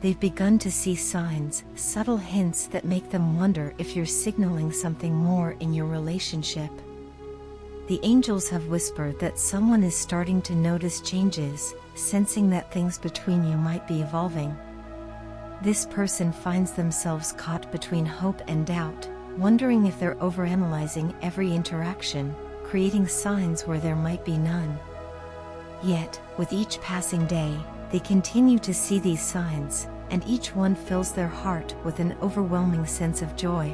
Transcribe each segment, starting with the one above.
They've begun to see signs, subtle hints that make them wonder if you're signaling something more in your relationship. The angels have whispered that someone is starting to notice changes, sensing that things between you might be evolving. This person finds themselves caught between hope and doubt, wondering if they're overanalyzing every interaction, creating signs where there might be none. Yet, with each passing day, they continue to see these signs, and each one fills their heart with an overwhelming sense of joy.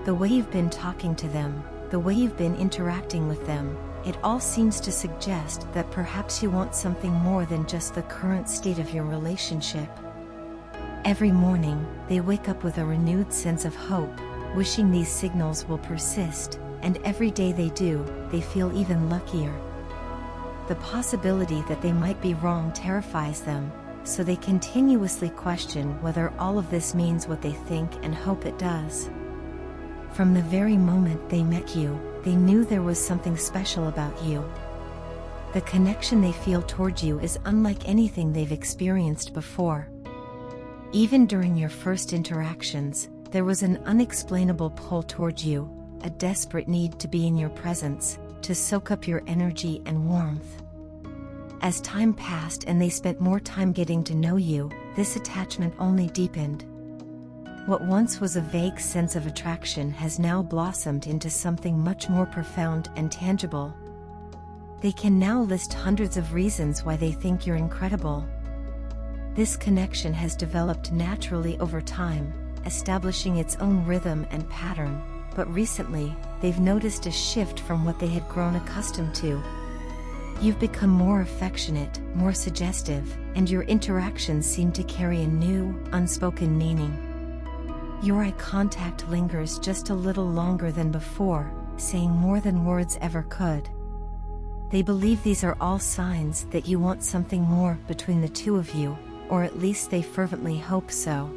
The way you've been talking to them, the way you've been interacting with them, it all seems to suggest that perhaps you want something more than just the current state of your relationship. Every morning, they wake up with a renewed sense of hope, wishing these signals will persist, and every day they do, they feel even luckier. The possibility that they might be wrong terrifies them, so they continuously question whether all of this means what they think and hope it does. From the very moment they met you, they knew there was something special about you. The connection they feel toward you is unlike anything they've experienced before. Even during your first interactions, there was an unexplainable pull toward you, a desperate need to be in your presence, to soak up your energy and warmth. As time passed and they spent more time getting to know you, this attachment only deepened. What once was a vague sense of attraction has now blossomed into something much more profound and tangible. They can now list hundreds of reasons why they think you're incredible. This connection has developed naturally over time, establishing its own rhythm and pattern, but recently, they've noticed a shift from what they had grown accustomed to. You've become more affectionate, more suggestive, and your interactions seem to carry a new, unspoken meaning. Your eye contact lingers just a little longer than before, saying more than words ever could. They believe these are all signs that you want something more between the two of you, or at least they fervently hope so.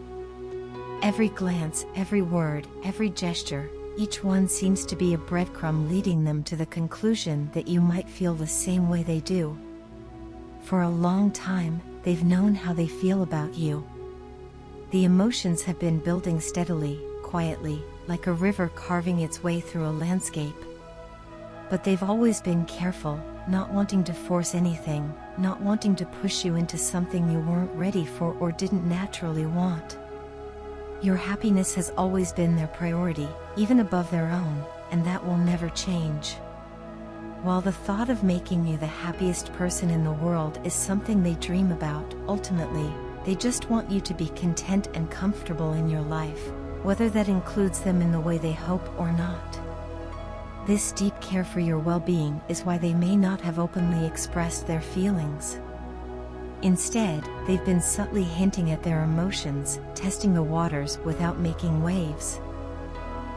Every glance, every word, every gesture, each one seems to be a breadcrumb leading them to the conclusion that you might feel the same way they do. For a long time, they've known how they feel about you. The emotions have been building steadily, quietly, like a river carving its way through a landscape. But they've always been careful, not wanting to force anything, not wanting to push you into something you weren't ready for or didn't naturally want. Your happiness has always been their priority, even above their own, and that will never change. While the thought of making you the happiest person in the world is something they dream about, ultimately, they just want you to be content and comfortable in your life, whether that includes them in the way they hope or not. This deep care for your well-being is why they may not have openly expressed their feelings. Instead, they've been subtly hinting at their emotions, testing the waters without making waves.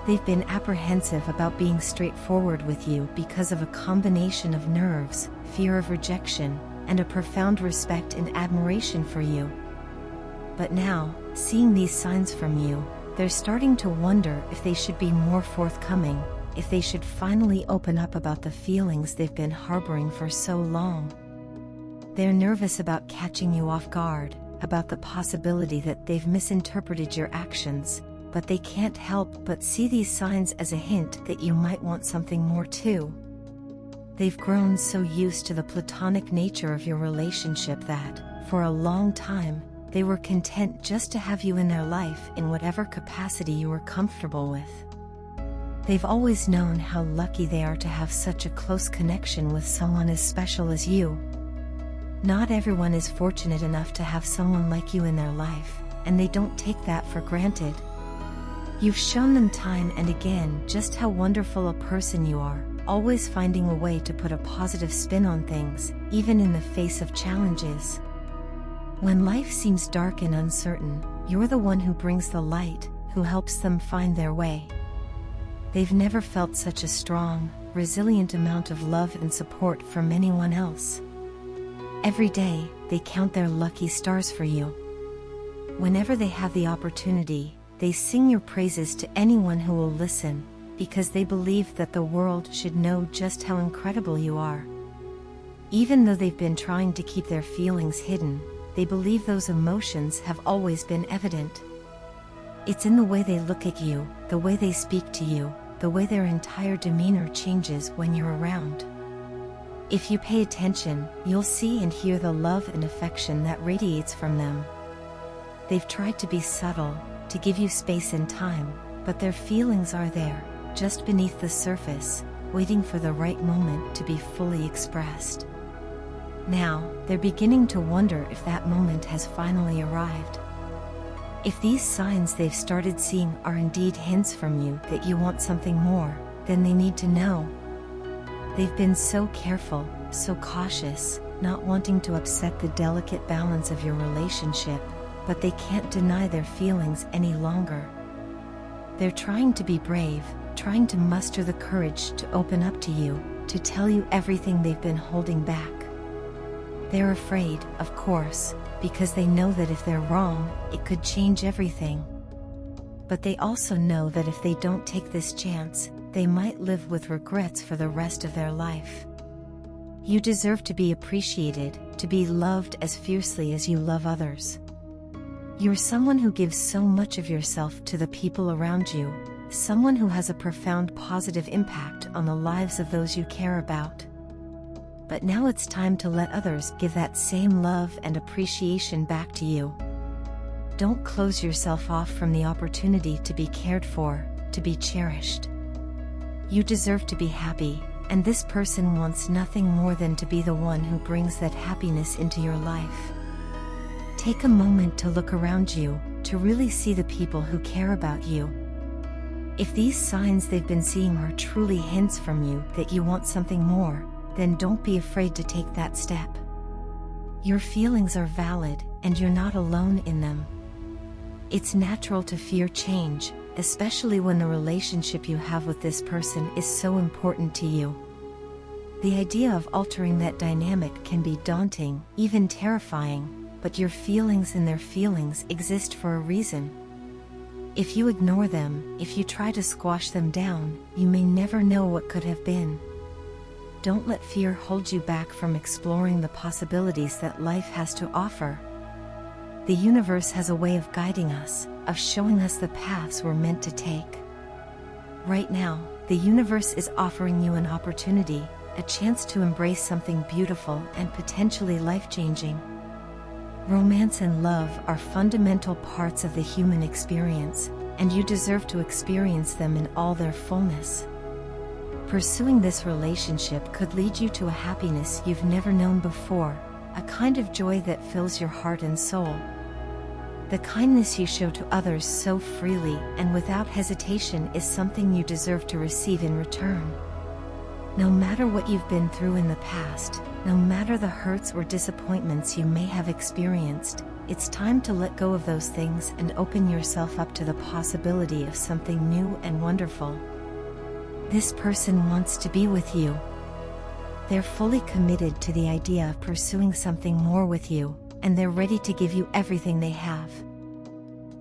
They've been apprehensive about being straightforward with you because of a combination of nerves, fear of rejection, and a profound respect and admiration for you. But now, seeing these signs from you, they're starting to wonder if they should be more forthcoming, if they should finally open up about the feelings they've been harboring for so long. They're nervous about catching you off guard, about the possibility that they've misinterpreted your actions, but they can't help but see these signs as a hint that you might want something more too. They've grown so used to the platonic nature of your relationship that, for a long time, they were content just to have you in their life in whatever capacity you were comfortable with. They've always known how lucky they are to have such a close connection with someone as special as you. Not everyone is fortunate enough to have someone like you in their life, and they don't take that for granted. You've shown them time and again just how wonderful a person you are, always finding a way to put a positive spin on things, even in the face of challenges. When life seems dark and uncertain, you're the one who brings the light, who helps them find their way. They've never felt such a strong, resilient amount of love and support from anyone else. Every day, they count their lucky stars for you. Whenever they have the opportunity, they sing your praises to anyone who will listen, because they believe that the world should know just how incredible you are. Even though they've been trying to keep their feelings hidden, they believe those emotions have always been evident. It's in the way they look at you, the way they speak to you, the way their entire demeanor changes when you're around. If you pay attention, you'll see and hear the love and affection that radiates from them. They've tried to be subtle, to give you space and time, but their feelings are there, just beneath the surface, waiting for the right moment to be fully expressed. Now, they're beginning to wonder if that moment has finally arrived. If these signs they've started seeing are indeed hints from you that you want something more, then they need to know. They've been so careful, so cautious, not wanting to upset the delicate balance of your relationship, but they can't deny their feelings any longer. They're trying to be brave, trying to muster the courage to open up to you, to tell you everything they've been holding back. They're afraid, of course, because they know that if they're wrong, it could change everything. But they also know that if they don't take this chance, they might live with regrets for the rest of their life. You deserve to be appreciated, to be loved as fiercely as you love others. You're someone who gives so much of yourself to the people around you, someone who has a profound positive impact on the lives of those you care about. But now it's time to let others give that same love and appreciation back to you. Don't close yourself off from the opportunity to be cared for, to be cherished. You deserve to be happy, and this person wants nothing more than to be the one who brings that happiness into your life. Take a moment to look around you, to really see the people who care about you. If these signs they've been seeing are truly hints from you that you want something more, then don't be afraid to take that step. Your feelings are valid, and you're not alone in them. It's natural to fear change, especially when the relationship you have with this person is so important to you. The idea of altering that dynamic can be daunting, even terrifying, but your feelings and their feelings exist for a reason. If you ignore them, if you try to squash them down, you may never know what could have been. Don't let fear hold you back from exploring the possibilities that life has to offer. The universe has a way of guiding us, of showing us the paths we're meant to take. Right now, the universe is offering you an opportunity, a chance to embrace something beautiful and potentially life-changing. Romance and love are fundamental parts of the human experience, and you deserve to experience them in all their fullness. Pursuing this relationship could lead you to a happiness you've never known before, a kind of joy that fills your heart and soul. The kindness you show to others so freely and without hesitation is something you deserve to receive in return. No matter what you've been through in the past, no matter the hurts or disappointments you may have experienced, it's time to let go of those things and open yourself up to the possibility of something new and wonderful. This person wants to be with you. They're fully committed to the idea of pursuing something more with you, and they're ready to give you everything they have.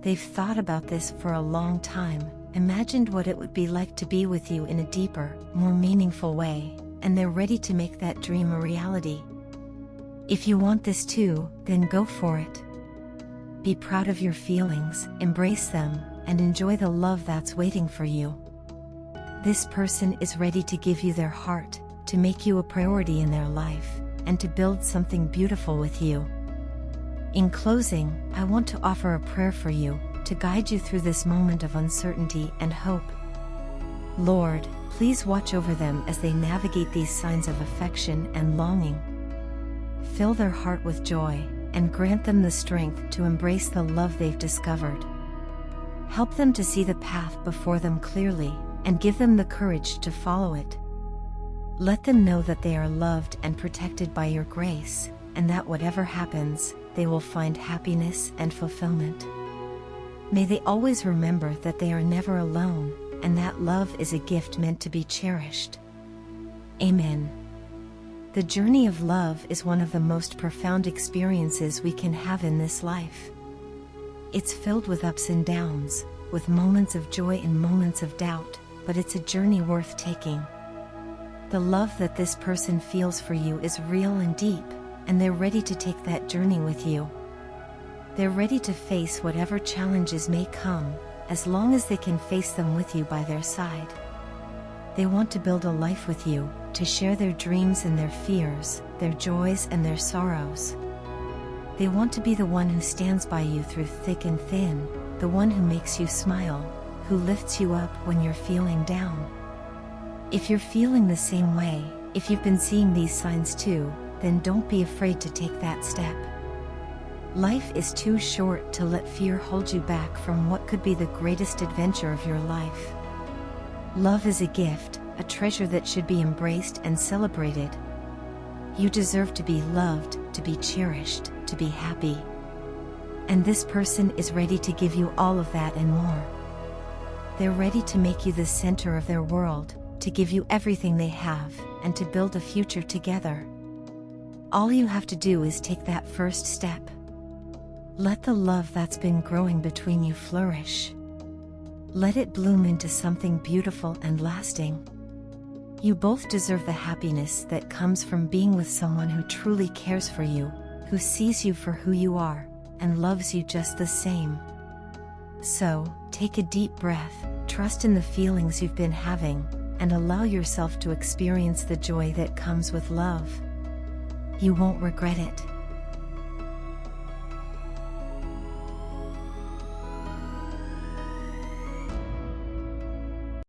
They've thought about this for a long time, imagined what it would be like to be with you in a deeper, more meaningful way, and they're ready to make that dream a reality. If you want this too, then go for it. Be proud of your feelings, embrace them, and enjoy the love that's waiting for you. This person is ready to give you their heart, to make you a priority in their life, and to build something beautiful with you. In closing, I want to offer a prayer for you, to guide you through this moment of uncertainty and hope. Lord, please watch over them as they navigate these signs of affection and longing. Fill their heart with joy, and grant them the strength to embrace the love they've discovered. Help them to see the path before them clearly, and give them the courage to follow it. Let them know that they are loved and protected by your grace, and that whatever happens, they will find happiness and fulfillment. May they always remember that they are never alone, and that love is a gift meant to be cherished. Amen. The journey of love is one of the most profound experiences we can have in this life. It's filled with ups and downs, with moments of joy and moments of doubt, but it's a journey worth taking. The love that this person feels for you is real and deep, and they're ready to take that journey with you. They're ready to face whatever challenges may come, as long as they can face them with you by their side. They want to build a life with you, to share their dreams and their fears, their joys and their sorrows. They want to be the one who stands by you through thick and thin, the one who makes you smile, who lifts you up when you're feeling down. If you're feeling the same way, if you've been seeing these signs too, then don't be afraid to take that step. Life is too short to let fear hold you back from what could be the greatest adventure of your life. Love is a gift, a treasure that should be embraced and celebrated. You deserve to be loved, to be cherished, to be happy. And this person is ready to give you all of that and more. They're ready to make you the center of their world, to give you everything they have, and to build a future together. All you have to do is take that first step. Let the love that's been growing between you flourish. Let it bloom into something beautiful and lasting. You both deserve the happiness that comes from being with someone who truly cares for you, who sees you for who you are, and loves you just the same. So, take a deep breath, trust in the feelings you've been having, and allow yourself to experience the joy that comes with love. You won't regret it.